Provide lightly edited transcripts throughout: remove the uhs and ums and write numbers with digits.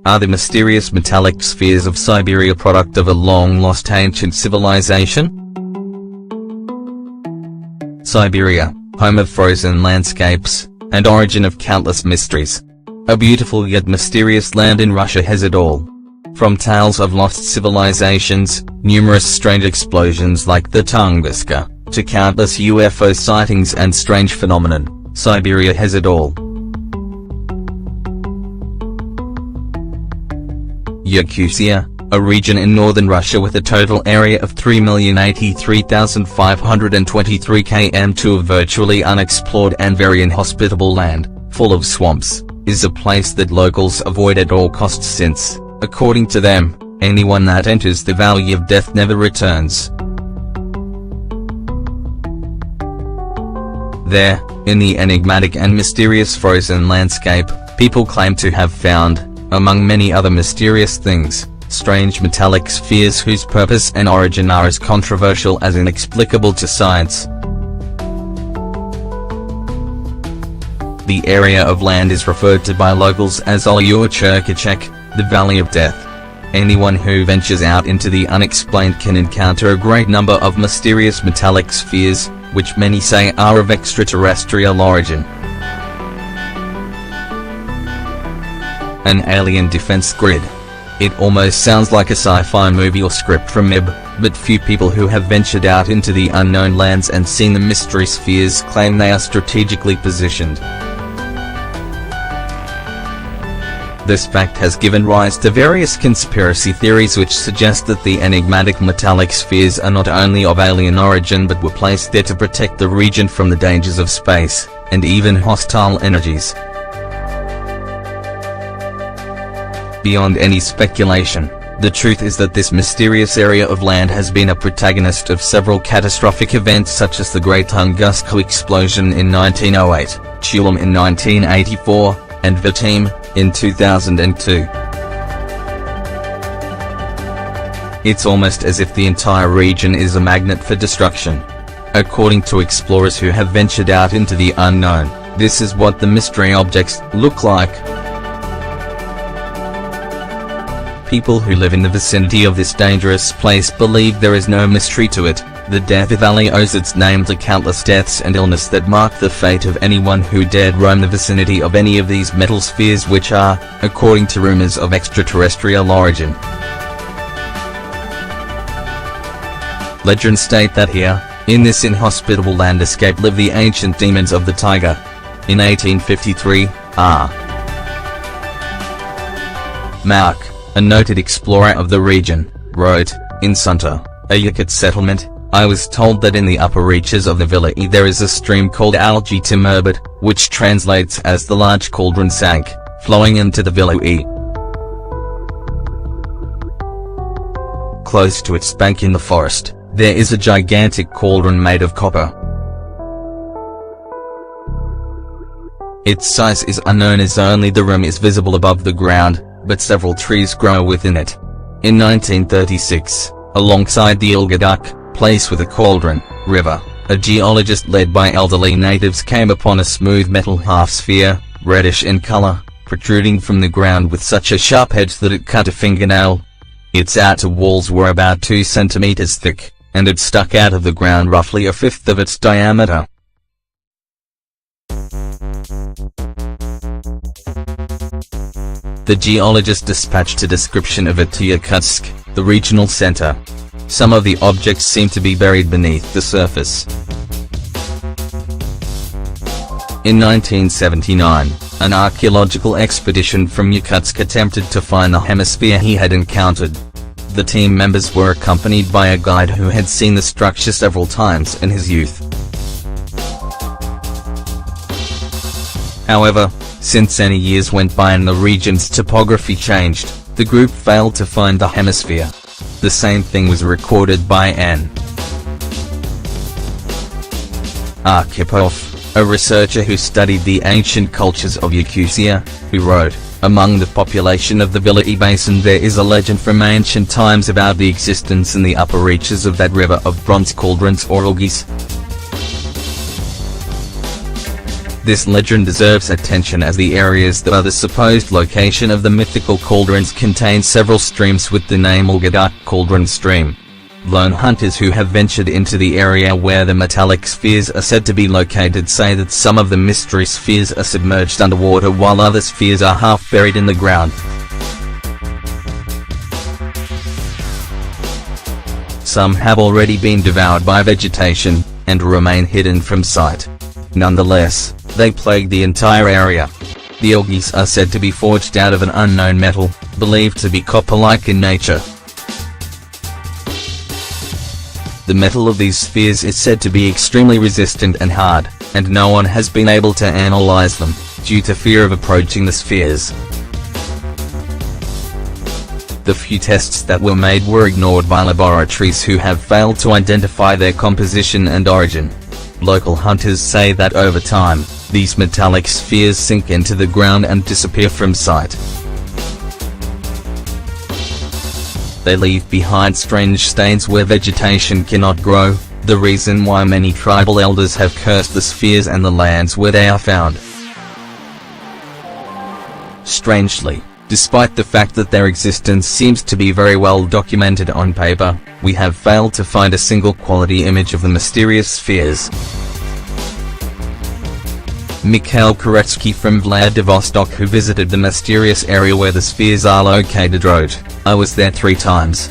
Are the mysterious metallic spheres of Siberia product of a long-lost ancient civilization? Siberia, home of frozen landscapes, and origin of countless mysteries. A beautiful yet mysterious land in Russia has it all. From tales of lost civilizations, numerous strange explosions like the Tunguska, to countless UFO sightings and strange phenomenon, Siberia has it all. Yakutia, a region in northern Russia with a total area of 3,083,523 km2 of virtually unexplored and very inhospitable land, full of swamps, is a place that locals avoid at all costs since, according to them, anyone that enters the Valley of Death never returns. There, in the enigmatic and mysterious frozen landscape, people claim to have found, among many other mysterious things, strange metallic spheres whose purpose and origin are as controversial as inexplicable to science. The area of land is referred to by locals as Olyurchirkachek, the Valley of Death. Anyone who ventures out into the unexplained can encounter a great number of mysterious metallic spheres, which many say are of extraterrestrial origin. An alien defense grid. It almost sounds like a sci-fi movie or script from MIB, but few people who have ventured out into the unknown lands and seen the mystery spheres claim they are strategically positioned. This fact has given rise to various conspiracy theories which suggest that the enigmatic metallic spheres are not only of alien origin but were placed there to protect the region from the dangers of space, and even hostile energies. Beyond any speculation, the truth is that this mysterious area of land has been a protagonist of several catastrophic events such as the Great Tunguska explosion in 1908, Tulum in 1984, and Vitim, in 2002. It's almost as if the entire region is a magnet for destruction. According to explorers who have ventured out into the unknown, this is what the mystery objects look like. People who live in the vicinity of this dangerous place believe there is no mystery to it. The Death Valley owes its name to countless deaths and illness that mark the fate of anyone who dared roam the vicinity of any of these metal spheres which are, according to rumors, of extraterrestrial origin. Legends state that here, in this inhospitable landscape live the ancient demons of the Taiga. In 1853, Mark, a noted explorer of the region, wrote, "In Sunta, a Yakut settlement, I was told that in the upper reaches of the Villa E there is a stream called Algae Timurbet, which translates as the large cauldron sank, flowing into the Villa E. Close to its bank in the forest, there is a gigantic cauldron made of copper. Its size is unknown as only the rim is visible above the ground, but several trees grow within it. In 1936, alongside the Ilgadak, place with a cauldron, river, a geologist led by elderly natives came upon a smooth metal half-sphere, reddish in color, protruding from the ground with such a sharp edge that it cut a fingernail. Its outer walls were about 2 centimeters thick, and it stuck out of the ground roughly a fifth of its diameter. The geologist dispatched a description of it to Yakutsk, the regional center. Some of the objects seem to be buried beneath the surface. In 1979, an archaeological expedition from Yakutsk attempted to find the hemisphere he had encountered. The team members were accompanied by a guide who had seen the structure several times in his youth. However, since any years went by and the region's topography changed, the group failed to find the hemisphere. The same thing was recorded by N. Arkhipov, a researcher who studied the ancient cultures of Yakutia, who wrote, Among the population of the Vili Basin there is a legend from ancient times about the existence in the upper reaches of that river of bronze cauldrons or orgies. This legend deserves attention as the areas that are the supposed location of the mythical cauldrons contain several streams with the name Olgadak Cauldron Stream. Lone hunters who have ventured into the area where the metallic spheres are said to be located say that some of the mystery spheres are submerged underwater while other spheres are half buried in the ground. Some have already been devoured by vegetation, and remain hidden from sight. Nonetheless, they plague the entire area. The orgies are said to be forged out of an unknown metal, believed to be copper-like in nature. The metal of these spheres is said to be extremely resistant and hard, and no one has been able to analyze them, due to fear of approaching the spheres. The few tests that were made were ignored by laboratories who have failed to identify their composition and origin. Local hunters say that over time, these metallic spheres sink into the ground and disappear from sight. They leave behind strange stains where vegetation cannot grow, the reason why many tribal elders have cursed the spheres and the lands where they are found. Strangely, despite the fact that their existence seems to be very well documented on paper, we have failed to find a single quality image of the mysterious spheres. Mikhail Koretsky from Vladivostok, who visited the mysterious area where the spheres are located, wrote, "I was there 3 times.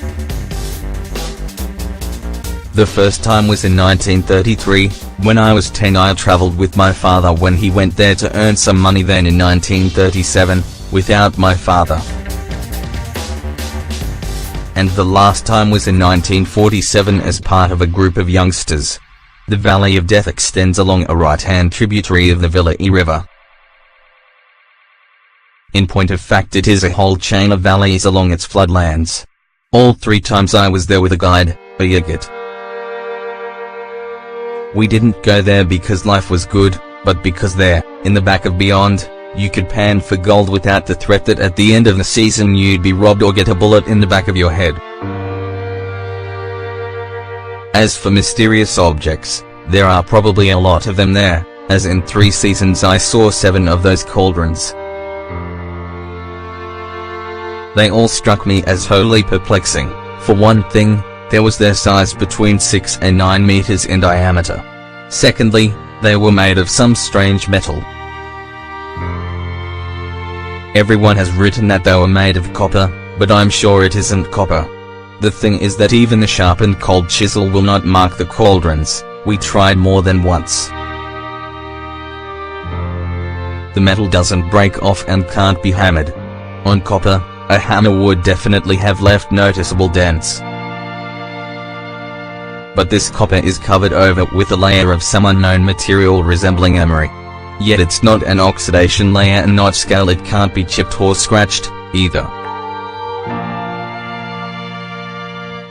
The first time was in 1933, when I was 10. I traveled with my father when he went there to earn some money. Then in 1937, without my father. And the last time was in 1947 as part of a group of youngsters. The Valley of Death extends along a right-hand tributary of the Vili River. In point of fact, it is a whole chain of valleys along its floodlands. All 3 times I was there with a guide, a yogurt. We didn't go there because life was good, but because there, in the back of beyond, you could pan for gold without the threat that at the end of the season you'd be robbed or get a bullet in the back of your head." As for mysterious objects, there are probably a lot of them there, as in 3 seasons I saw 7 of those cauldrons. They all struck me as wholly perplexing. For one thing, there was their size between 6 and 9 meters in diameter. Secondly, they were made of some strange metal. Everyone has written that they were made of copper, but I'm sure it isn't copper. The thing is that even the sharpened cold chisel will not mark the cauldrons. We tried more than once. The metal doesn't break off and can't be hammered. On copper, a hammer would definitely have left noticeable dents. But this copper is covered over with a layer of some unknown material resembling emery. Yet it's not an oxidation layer and not scale. It can't be chipped or scratched, either.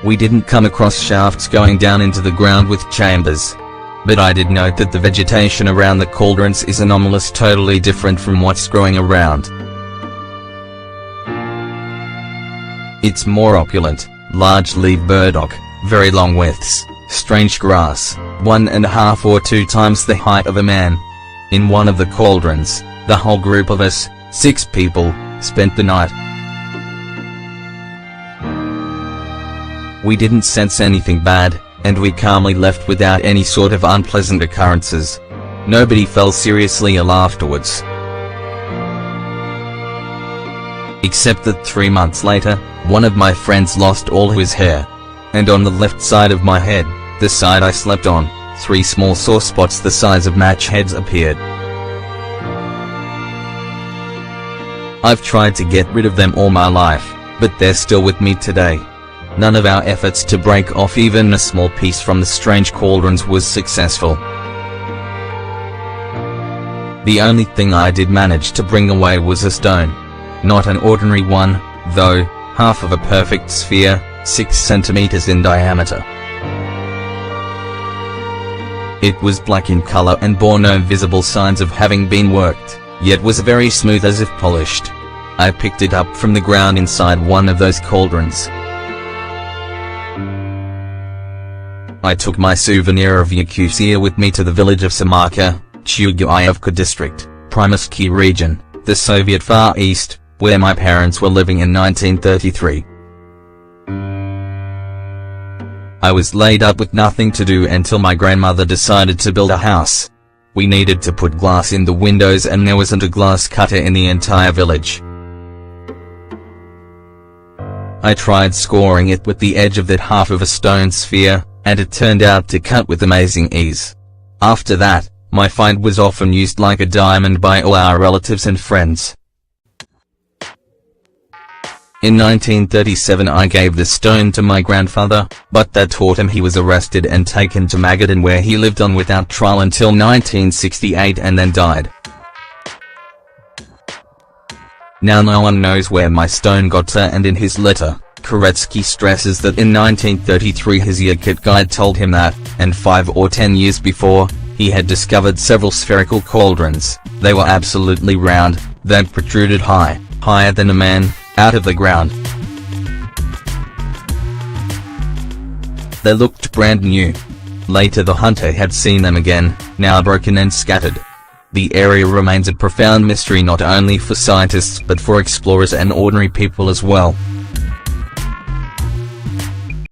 We didn't come across shafts going down into the ground with chambers. But I did note that the vegetation around the cauldrons is anomalous, totally different from what's growing around. It's more opulent, large-leaf burdock, very long withs, strange grass, 1.5 or 2 times the height of a man. In one of the cauldrons, the whole group of us, 6 people, spent the night. We didn't sense anything bad, and we calmly left without any sort of unpleasant occurrences. Nobody fell seriously ill afterwards. Except that 3 months later, one of my friends lost all his hair. And on the left side of my head, the side I slept on, 3 small sore spots the size of match heads appeared. I've tried to get rid of them all my life, but they're still with me today. None of our efforts to break off even a small piece from the strange cauldrons was successful. The only thing I did manage to bring away was a stone. Not an ordinary one, though, half of a perfect sphere, 6 centimeters in diameter. It was black in color and bore no visible signs of having been worked, yet was very smooth as if polished. I picked it up from the ground inside one of those cauldrons. I took my souvenir of Yakutia with me to the village of Samarka, Chuguyevka district, Primorski region, the Soviet Far East, where my parents were living in 1933. I was laid up with nothing to do until my grandmother decided to build a house. We needed to put glass in the windows and there wasn't a glass cutter in the entire village. I tried scoring it with the edge of that half of a stone sphere, and it turned out to cut with amazing ease. After that, my find was often used like a diamond by all our relatives and friends. In 1937 I gave the stone to my grandfather, but that taught him. He was arrested and taken to Magadan, where he lived on without trial until 1968 and then died. Now no one knows where my stone got to, and in his letter, Koretsky stresses that in 1933 his Yakut guide told him that, and 5 or 10 years before, he had discovered several spherical cauldrons. They were absolutely round, that protruded higher than a man, out of the ground. They looked brand new. Later the hunter had seen them again, now broken and scattered. The area remains a profound mystery not only for scientists but for explorers and ordinary people as well.